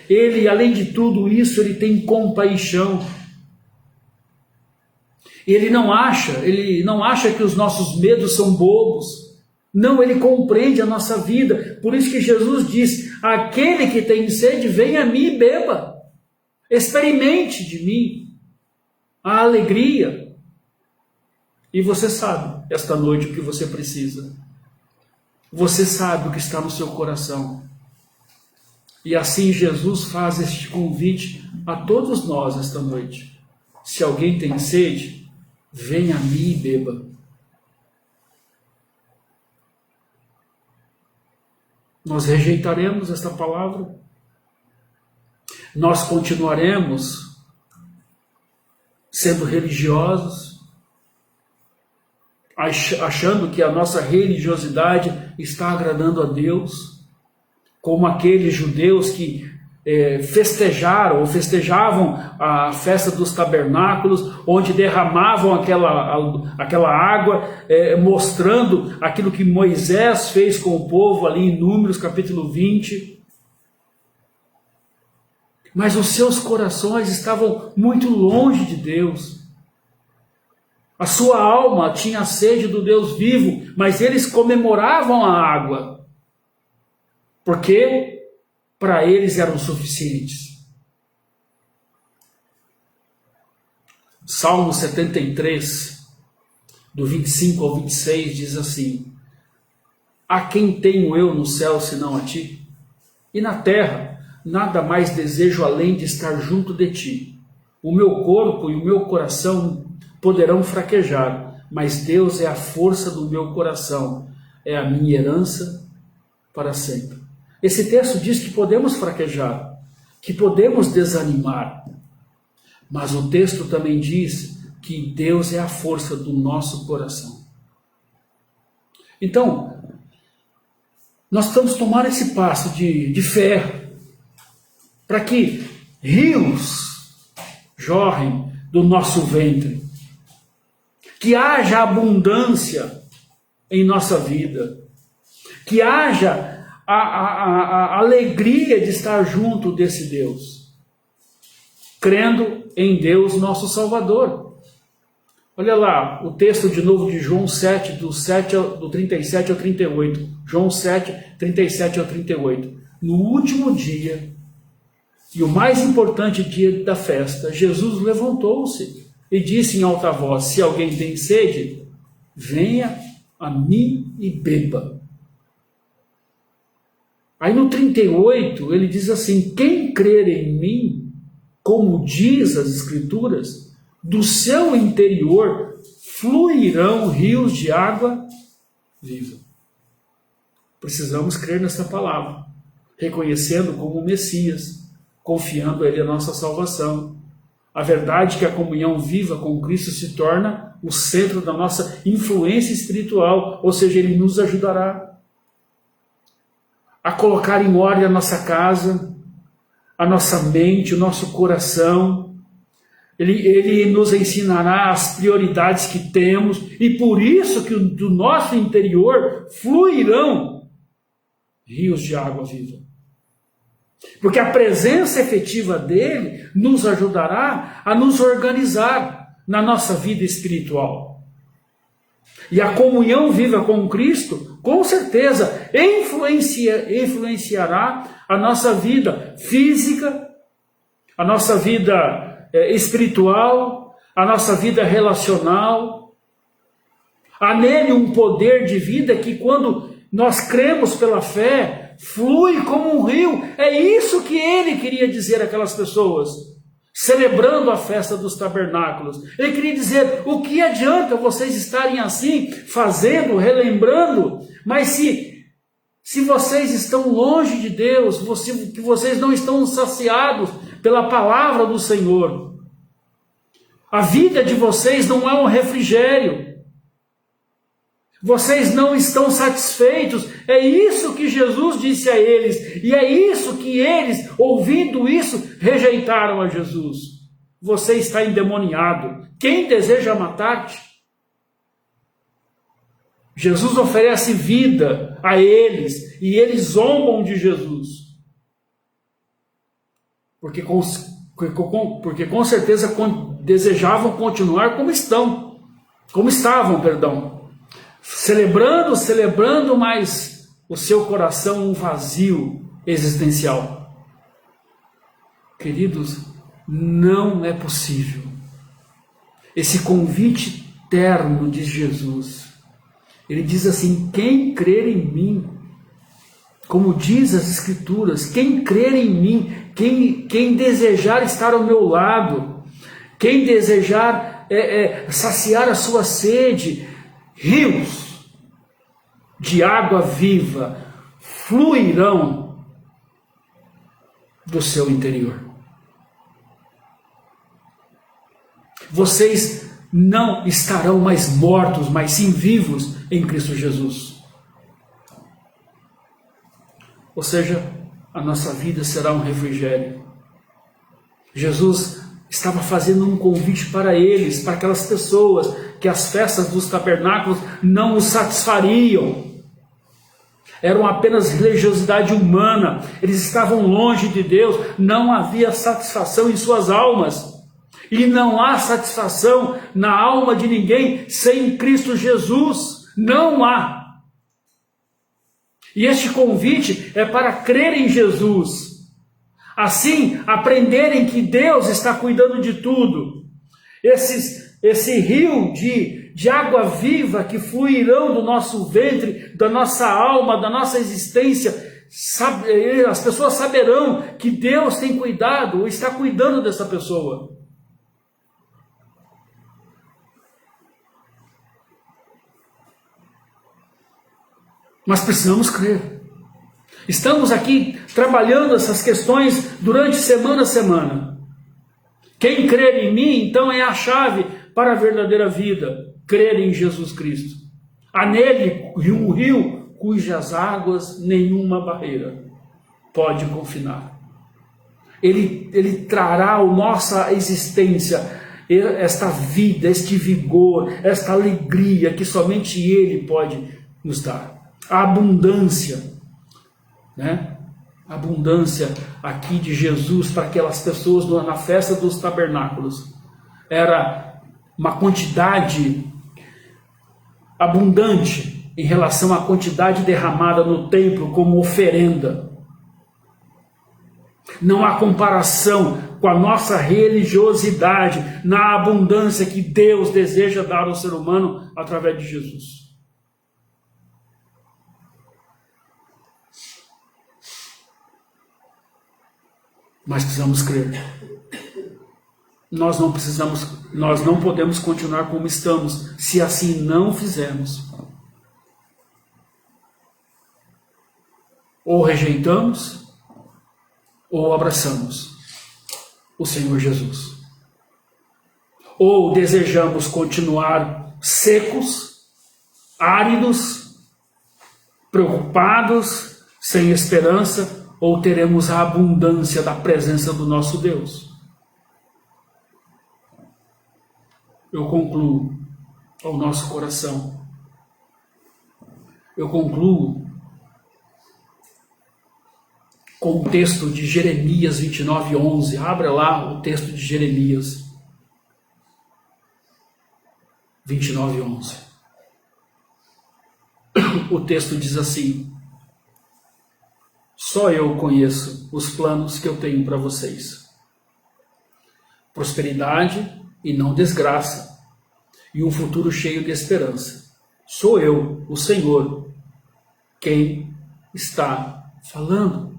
Ele, além de tudo isso, ele tem compaixão. Ele não acha que os nossos medos são bobos. Não, ele compreende a nossa vida. Por isso que Jesus diz: aquele que tem sede, venha a mim e beba. Experimente de mim a alegria. E você sabe, esta noite, o que você precisa. Você sabe o que está no seu coração. E assim Jesus faz este convite a todos nós esta noite. Se alguém tem sede, venha a mim e beba. Nós rejeitaremos esta palavra? Nós continuaremos sendo religiosos, achando que a nossa religiosidade está agradando a Deus, como aqueles judeus que festejavam a festa dos tabernáculos, onde derramavam aquela água, mostrando aquilo que Moisés fez com o povo ali em Números capítulo 20. Mas os seus corações estavam muito longe de Deus. A sua alma tinha sede do Deus vivo, mas eles comemoravam a água, porque para eles eram suficientes. Salmo 73, do 25 ao 26, diz assim: a quem tenho eu no céu senão a ti? E na terra nada mais desejo além de estar junto de ti. O meu corpo e o meu coração poderão fraquejar, mas Deus é a força do meu coração, é a minha herança para sempre. Esse texto diz que podemos fraquejar, que podemos desanimar, mas o texto também diz que Deus é a força do nosso coração. Então, nós vamos tomar esse passo de fé, para que rios jorrem do nosso ventre, que haja abundância em nossa vida, que haja a alegria de estar junto desse Deus, crendo em Deus nosso Salvador. Olha lá, o texto de novo de João 7, do 37 ao 38. João 7, 37 ao 38. No último dia, e o mais importante dia da festa, Jesus levantou-se e disse em alta voz: se alguém tem sede, venha a mim e beba. Aí no 38 ele diz assim: quem crer em mim, como diz as Escrituras, do seu interior fluirão rios de água viva. Precisamos crer nessa palavra, reconhecendo como o Messias, confiando a Ele a nossa salvação. A verdade é que a comunhão viva com Cristo se torna o centro da nossa influência espiritual, ou seja, Ele nos ajudará a colocar em ordem a nossa casa, a nossa mente, o nosso coração. Ele nos ensinará as prioridades que temos, e por isso que do nosso interior fluirão rios de água viva. Porque a presença efetiva dele nos ajudará a nos organizar na nossa vida espiritual. E a comunhão viva com Cristo, com certeza, influenciará a nossa vida física, a nossa vida espiritual, a nossa vida relacional. Há nele um poder de vida que, quando nós cremos pela fé, flui como um rio. É isso que ele queria dizer àquelas pessoas. celebrando a festa dos tabernáculos. Ele queria dizer, o que adianta vocês estarem assim, fazendo, relembrando, mas se vocês estão longe de Deus, que vocês não estão saciados pela palavra do Senhor, a vida de vocês não é um refrigério, vocês não estão satisfeitos. É isso que Jesus disse a eles, e é isso que eles, ouvindo isso, rejeitaram a Jesus. Você está endemoniado. Quem deseja matar-te? Jesus oferece vida a eles, e eles zombam de Jesus. Porque com certeza desejavam continuar como estavam, celebrando, mas o seu coração um vazio existencial. Queridos, não é possível. Esse convite terno de Jesus, ele diz assim, quem crer em mim, como diz as Escrituras, quem crer em mim, quem desejar estar ao meu lado, quem desejar saciar a sua sede, rios de água viva fluirão do seu interior. Vocês não estarão mais mortos, mas sim vivos em Cristo Jesus. Ou seja, a nossa vida será um refrigério. Jesus estava fazendo um convite para eles, para aquelas pessoas que as festas dos tabernáculos não os satisfariam. Eram apenas religiosidade humana, eles estavam longe de Deus, não havia satisfação em suas almas. E não há satisfação na alma de ninguém sem Cristo Jesus. Não há. E este convite é para crer em Jesus. Assim, aprenderem que Deus está cuidando de tudo. Esse rio de água viva que fluirão do nosso ventre, da nossa alma, da nossa existência, as pessoas saberão que Deus tem cuidado, ou está cuidando dessa pessoa. Mas precisamos crer. Estamos aqui trabalhando essas questões durante semana a semana. Quem crer em mim, então, é a chave para a verdadeira vida. Crer em Jesus Cristo. Há nele um rio cujas águas nenhuma barreira pode confinar. Ele trará a nossa existência, esta vida, este vigor, esta alegria que somente Ele pode nos dar. A abundância, né? A abundância aqui de Jesus para aquelas pessoas na festa dos tabernáculos era uma quantidade abundante em relação à quantidade derramada no templo como oferenda. Não há comparação com a nossa religiosidade na abundância que Deus deseja dar ao ser humano através de Jesus. Mas precisamos crer. Nós não podemos continuar como estamos, se assim não fizermos. Ou rejeitamos, ou abraçamos o Senhor Jesus. Ou desejamos continuar secos, áridos, preocupados, sem esperança, ou teremos a abundância da presença do nosso Deus. Eu concluo ao nosso coração. Eu concluo com o texto de Jeremias 29:11. Abra lá o texto de Jeremias 29:11. O texto diz assim: só eu conheço os planos que eu tenho para vocês. Prosperidade e não desgraça, e um futuro cheio de esperança. Sou eu, o Senhor, quem está falando.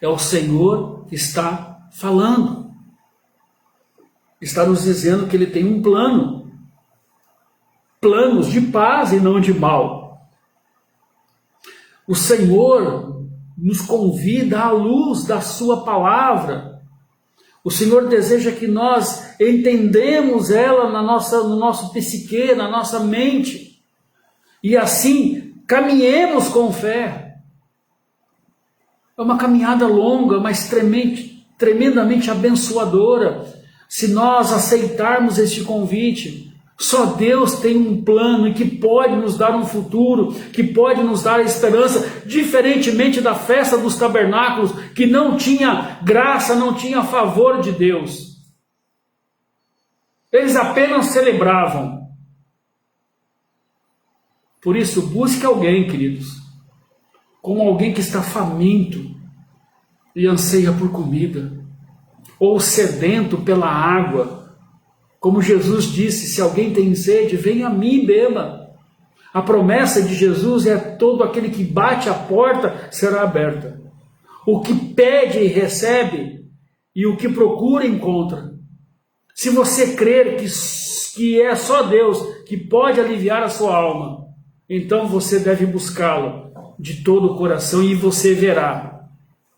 É o Senhor que está falando. está nos dizendo que ele tem um plano. Planos de paz e não de mal. O Senhor nos convida à luz da sua palavra. O Senhor deseja que nós entendemos ela no nosso psique, na nossa mente. E assim, caminhemos com fé. É uma caminhada longa, mas tremendamente abençoadora. Se nós aceitarmos este convite, só Deus tem um plano e que pode nos dar um futuro, que pode nos dar esperança, diferentemente da festa dos tabernáculos, que não tinha graça, não tinha favor de Deus. Eles apenas celebravam. Por isso, busque alguém, queridos, como alguém que está faminto e anseia por comida, ou sedento pela água. Como Jesus disse, se alguém tem sede, venha a mim e beba. A promessa de Jesus é: todo aquele que bate a porta será aberta. O que pede recebe, e o que procura encontra. Se você crer que é só Deus que pode aliviar a sua alma, então você deve buscá-lo de todo o coração e você verá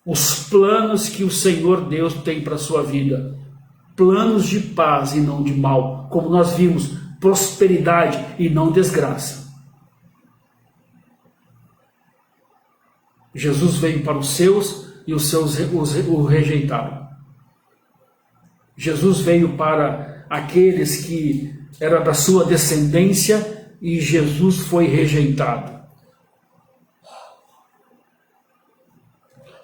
os planos que o Senhor Deus tem para a sua vida. Planos de paz e não de mal, como nós vimos, prosperidade e não desgraça. Jesus veio para os seus e os seus o rejeitaram. Jesus veio para aqueles que eram da sua descendência e Jesus foi rejeitado.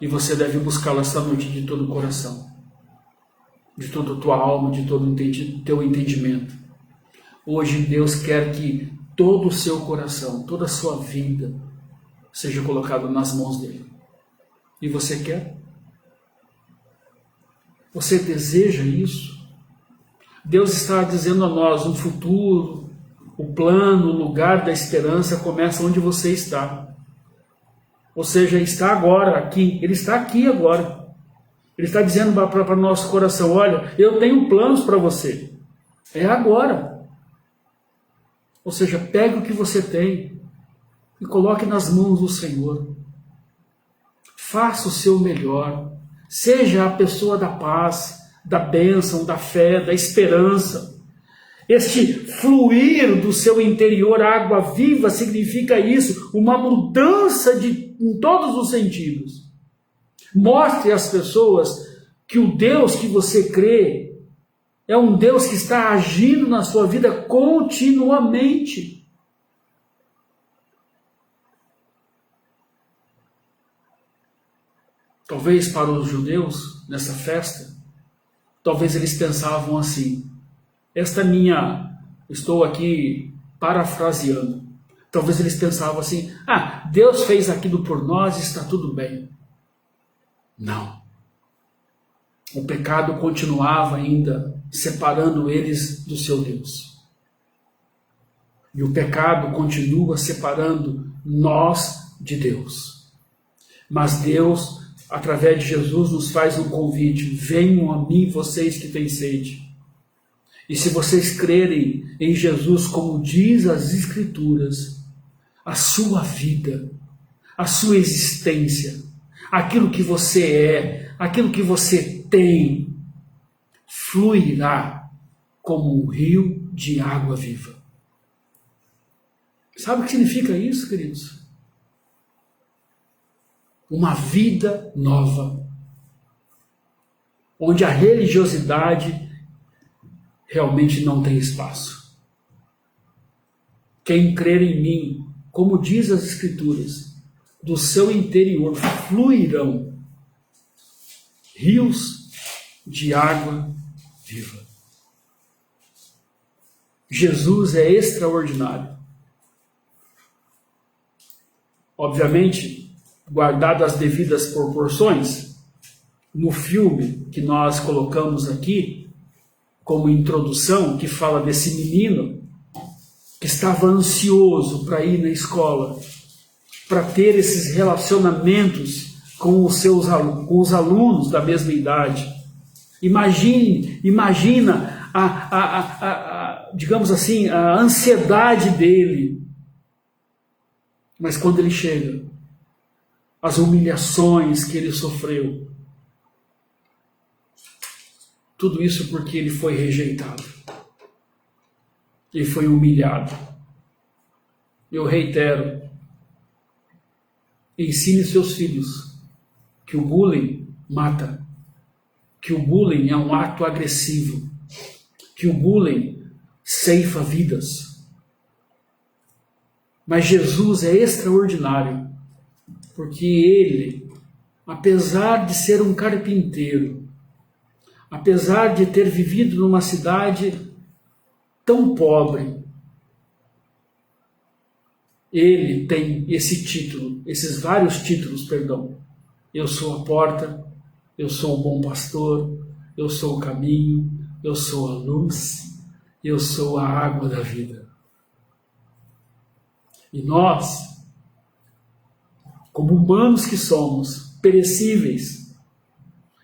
E você deve buscá-lo esta noite de todo o coração, de toda a tua alma, de todo o teu entendimento. Hoje Deus quer que todo o seu coração, toda a sua vida seja colocado nas mãos dele. E você quer? Você deseja isso? Deus está dizendo a nós um futuro, o plano, o lugar da esperança começa onde você está. Ou seja, está agora, aqui. Ele está aqui agora. Ele está dizendo para o nosso coração: olha, eu tenho planos para você. É agora. Ou seja, pegue o que você tem e coloque nas mãos do Senhor. Faça o seu melhor. Seja a pessoa da paz, da bênção, da fé, da esperança. Este fluir do seu interior, água viva, significa isso, uma mudança em todos os sentidos. Mostre às pessoas que o Deus que você crê é um Deus que está agindo na sua vida continuamente. Talvez para os judeus, nessa festa, talvez eles pensavam assim: estou aqui parafraseando, talvez eles pensavam assim: Deus fez aquilo por nós, está tudo bem. Não. O pecado continuava ainda separando eles do seu Deus. E o pecado continua separando nós de Deus. Mas Deus, através de Jesus, nos faz um convite: venham a mim vocês que têm sede. E se vocês crerem em Jesus, como diz as Escrituras, a sua vida, a sua existência, aquilo que você é, aquilo que você tem, fluirá como um rio de água viva. Sabe o que significa isso, queridos? Uma vida nova, onde a religiosidade realmente não tem espaço. Quem crer em mim, como diz as Escrituras, do seu interior fluirão rios de água viva. Jesus é extraordinário. Obviamente, guardado as devidas proporções, no filme que nós colocamos aqui, como introdução, que fala desse menino que estava ansioso para ir na escola, para ter esses relacionamentos com os alunos da mesma idade. Imagina digamos assim, a ansiedade dele. Mas quando ele chega, as humilhações que ele sofreu, tudo isso porque ele foi rejeitado. Ele foi humilhado. Eu reitero, ensine seus filhos que o bullying mata, que o bullying é um ato agressivo, que o bullying ceifa vidas. Mas Jesus é extraordinário, porque ele, apesar de ser um carpinteiro, apesar de ter vivido numa cidade tão pobre, ele tem esse título, esses vários títulos, perdão. Eu sou a porta, eu sou o bom pastor, eu sou o caminho, eu sou a luz, eu sou a água da vida. E nós, como humanos que somos, perecíveis,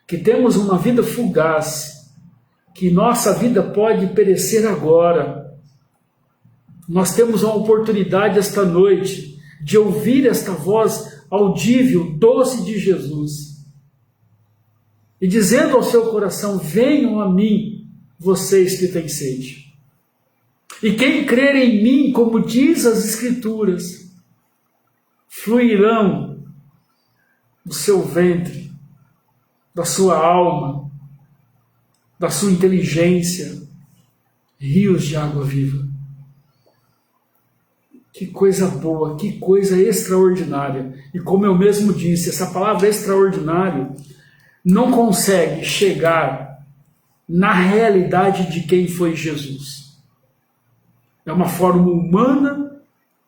que temos uma vida fugaz, que nossa vida pode perecer agora, nós temos uma oportunidade esta noite de ouvir esta voz audível, doce de Jesus, e dizendo ao seu coração: venham a mim, vocês que têm sede. E quem crer em mim, como diz as Escrituras, fluirão do seu ventre, da sua alma, da sua inteligência, rios de água viva. Que coisa boa, que coisa extraordinária. E como eu mesmo disse, essa palavra extraordinário não consegue chegar na realidade de quem foi Jesus. É uma forma humana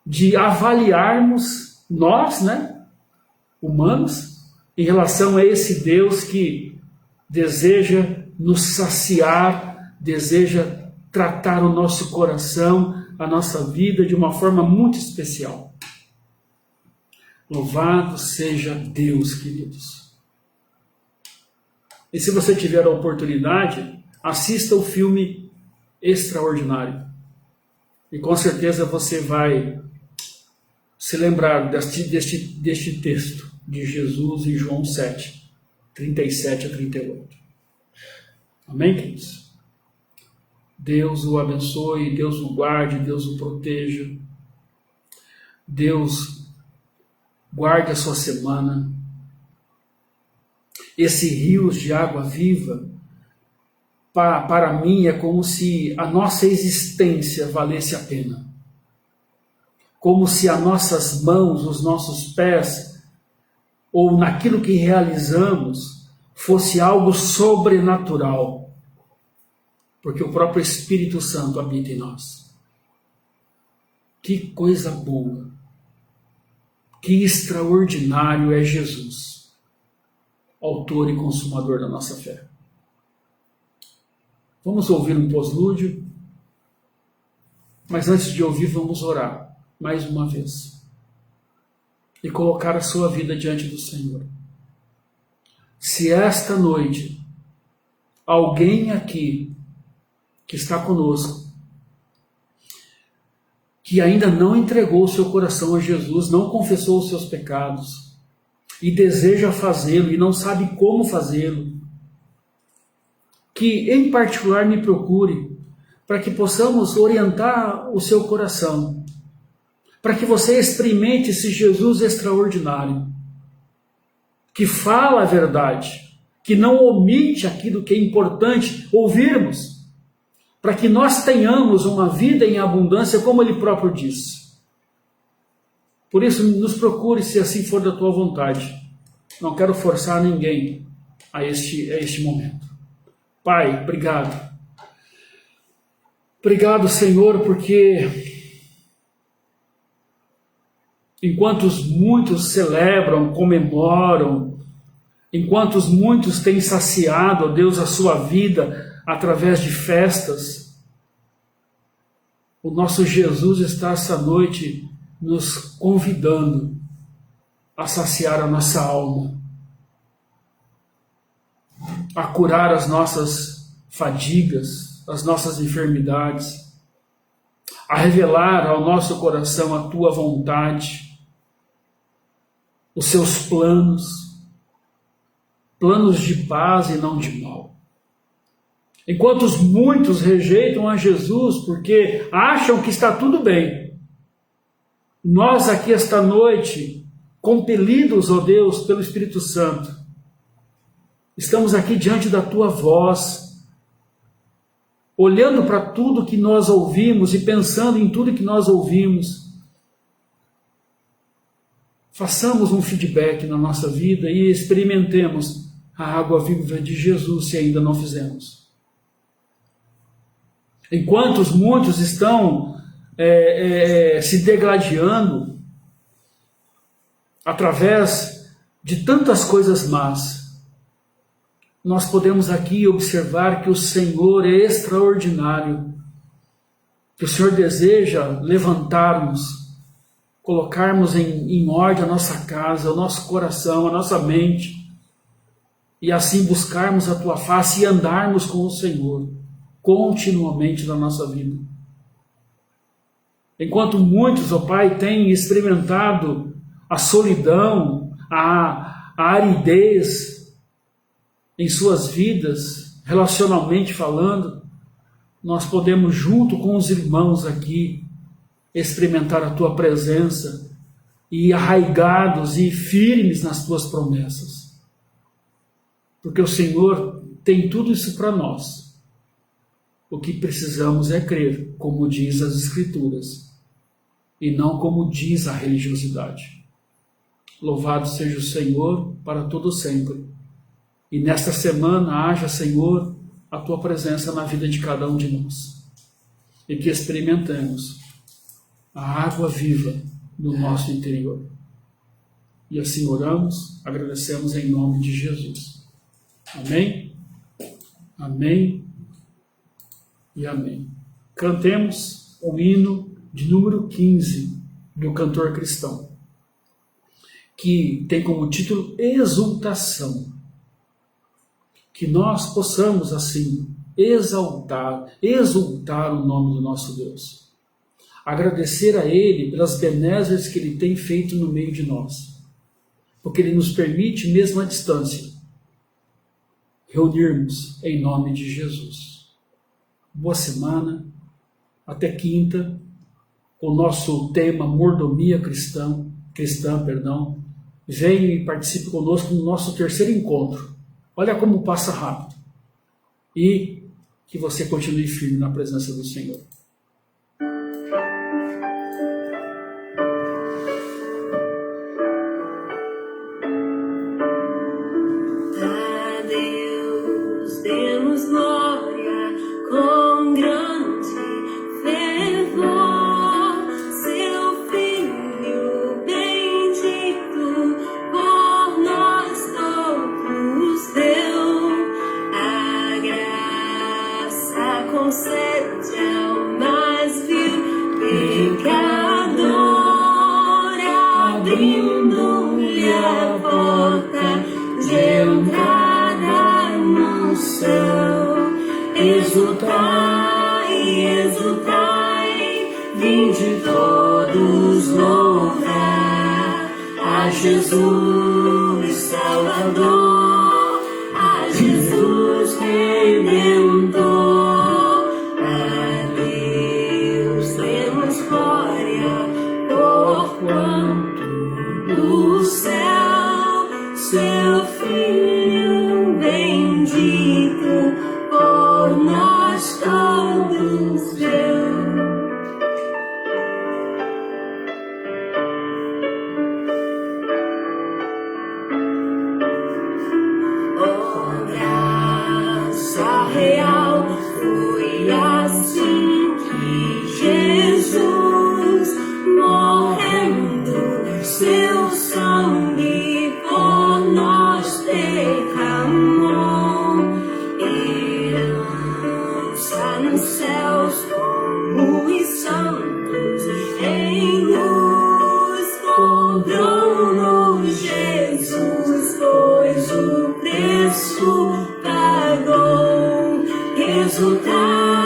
de avaliarmos nós, humanos, em relação a esse Deus que deseja nos saciar, deseja tratar o nosso coração, a nossa vida de uma forma muito especial. Louvado seja Deus, queridos. E se você tiver a oportunidade, assista o filme Extraordinário. E com certeza você vai se lembrar deste texto de Jesus em João 7, 37 a 38. Amém, queridos? Deus o abençoe, Deus o guarde, Deus o proteja. Deus guarde a sua semana. Esse rios de água viva, para mim, é como se a nossa existência valesse a pena. Como se as nossas mãos, os nossos pés, ou naquilo que realizamos, fosse algo sobrenatural. Porque o próprio Espírito Santo habita em nós. Que coisa boa. Que extraordinário é Jesus, autor e consumador da nossa fé. Vamos ouvir um pós-lúdio, mas antes de ouvir, vamos orar mais uma vez e colocar a sua vida diante do Senhor. Se esta noite alguém aqui que está conosco, que ainda não entregou o seu coração a Jesus, não confessou os seus pecados e deseja fazê-lo e não sabe como fazê-lo, que em particular me procure para que possamos orientar o seu coração, para que você experimente esse Jesus extraordinário, que fala a verdade, que não omite aquilo que é importante ouvirmos, para que nós tenhamos uma vida em abundância, como ele próprio diz. Por isso, nos procure se assim for da tua vontade. Não quero forçar ninguém a este momento. Pai, obrigado. Obrigado, Senhor, porque enquanto muitos celebram, comemoram, enquanto muitos têm saciado, ó Deus, a sua vida através de festas, o nosso Jesus está essa noite nos convidando a saciar a nossa alma, a curar as nossas fadigas, as nossas enfermidades, a revelar ao nosso coração a tua vontade, os seus planos, planos de paz e não de mal. Enquanto muitos rejeitam a Jesus porque acham que está tudo bem, nós aqui esta noite, compelidos, ó Deus, pelo Espírito Santo, estamos aqui diante da tua voz, olhando para tudo que nós ouvimos e pensando em tudo que nós ouvimos. Façamos um feedback na nossa vida e experimentemos a água viva de Jesus, se ainda não fizemos. Enquanto muitos estão se degladiando através de tantas coisas más, nós podemos aqui observar que o Senhor é extraordinário, que o Senhor deseja levantar-nos, colocarmos em ordem a nossa casa, o nosso coração, a nossa mente, e assim buscarmos a tua face e andarmos com o Senhor continuamente na nossa vida. Enquanto muitos, ó Pai, têm experimentado a solidão, a aridez em suas vidas, relacionalmente falando, nós podemos, junto com os irmãos aqui, experimentar a tua presença e arraigados e firmes nas tuas promessas. Porque o Senhor tem tudo isso para nós. O que precisamos é crer, como diz as Escrituras, e não como diz a religiosidade. Louvado seja o Senhor para todo sempre. E nesta semana haja, Senhor, a tua presença na vida de cada um de nós. E que experimentemos a água viva no nosso interior. E assim oramos, agradecemos em nome de Jesus. Amém? Amém e amém. Cantemos o hino de número 15 do cantor cristão, que tem como título Exultação. Que nós possamos assim exultar o nome do nosso Deus. Agradecer a Ele pelas benesses que Ele tem feito no meio de nós. Porque Ele nos permite, mesmo à distância, reunirmos em nome de Jesus. Boa semana, até quinta, com o nosso tema Mordomia Cristã. Venha e participe conosco no nosso terceiro encontro. Olha como passa rápido. E que você continue firme na presença do Senhor. A Deus demos glória com grande fervor, seu Filho bendito por nós todos deu. A graça concede ao mais vil pecador, abrindo-lhe a porta de entrada no céu. Exultai, exultai, vinde todos louvar a Jesus Salvador, a Jesus Redentor. A Deus demos glória, porquanto do céu seu Filho bendito por nós todos deu. Oh, graça real, foi assim que Jesus, morrendo, seu sangue por nós derramou. Herança nos céus, como os santos em luz, cobrou-nos Jesus, pois o preço pagou. Exultai,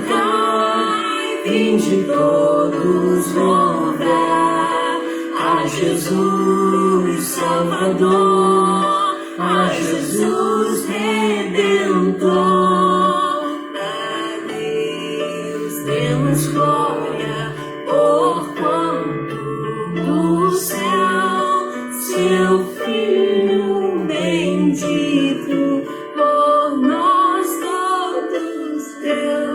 exultai, vinde todos louvar a Jesus Salvador, a Jesus Redentor. A Deus demos glória, porquanto do céu seu Filho bendito por nós todos deu.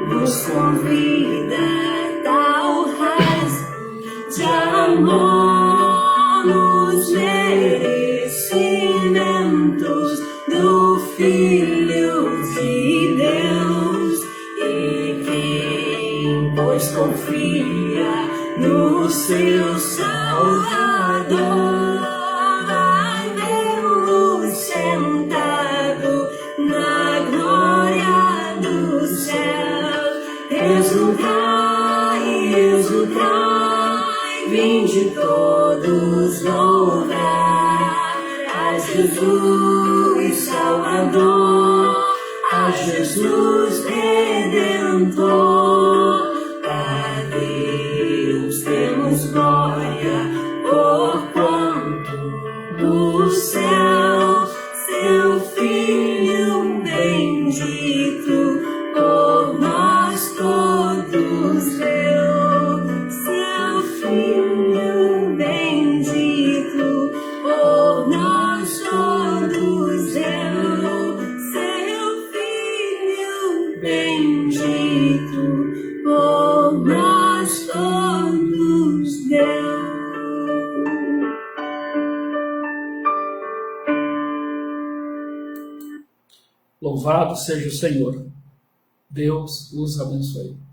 Nos convida tal razão de amor nos merecimentos do Filho de Deus. E quem, pois, confia no seu Salvador, vai vê-lo sentado na glória do céu. Exultai, exultai, vinde todos louvar a Jesus Salvador, a Jesus Redentor. A Deus demos glória, porquanto do céu seu Filho bendito por nós todos deu. Seu Filho bendito por nós todos deu. Seu Filho bendito por nós todos deu. Louvado seja o Senhor. Deus os abençoe.